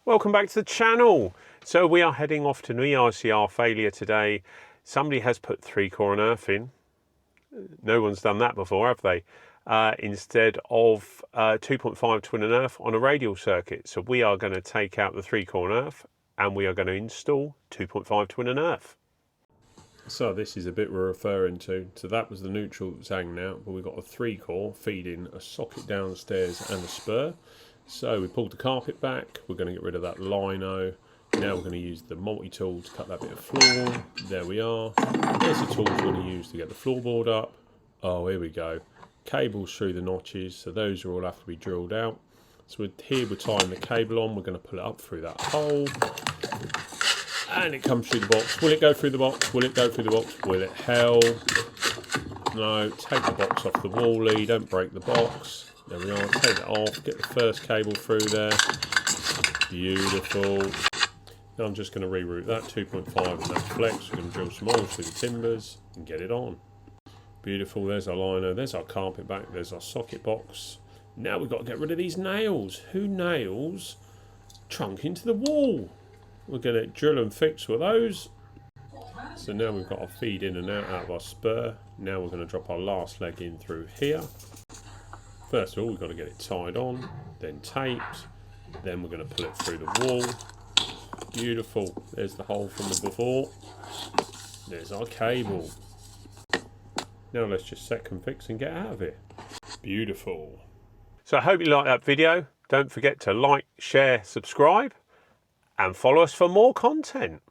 Welcome back to the channel. So we are heading off to an EICR failure today. Somebody has put 3-core and earth in. No one's done that before, have they? Instead of 2.5 twin and earth on a radial circuit. So we are going to take out the 3-core and earth and we are going to install 2.5 twin and earth. So this is a bit we're referring to. So that was the neutral that was hanging out, but we've got a 3-core feeding a socket downstairs and a spur. So we pulled the carpet back, we're going to get rid of that lino. Now we're going to use the multi-tool to cut that bit of floor. There we are. There's the tools we're going to use to get the floorboard up. Oh, here we go. Cables through the notches, so those will all have to be drilled out. So here we're tying the cable on, we're going to pull it up through that hole. And it comes through the box. Will it go through the box? Will it go through the box? Will it? Hell no. Take the box off the wallie, don't break the box. There we are, take it off, get the first cable through there. Beautiful. Now I'm just going to reroute that 2.5 and that flex. We're going to drill some holes through the timbers and get it on. Beautiful, there's our lino, there's our carpet back, there's our socket box. Now we've got to get rid of these nails. Who nails trunk into the wall? We're going to drill and fix with those. So now we've got our feed in and out of our spur. Now we're going to drop our last leg in through here. First of all, we've got to get it tied on, then taped, then we're going to pull it through the wall. Beautiful. There's the hole from the before. There's our cable. Now let's just set and fix and get out of here. Beautiful. So I hope you liked that video. Don't forget to like, share, subscribe, and follow us for more content.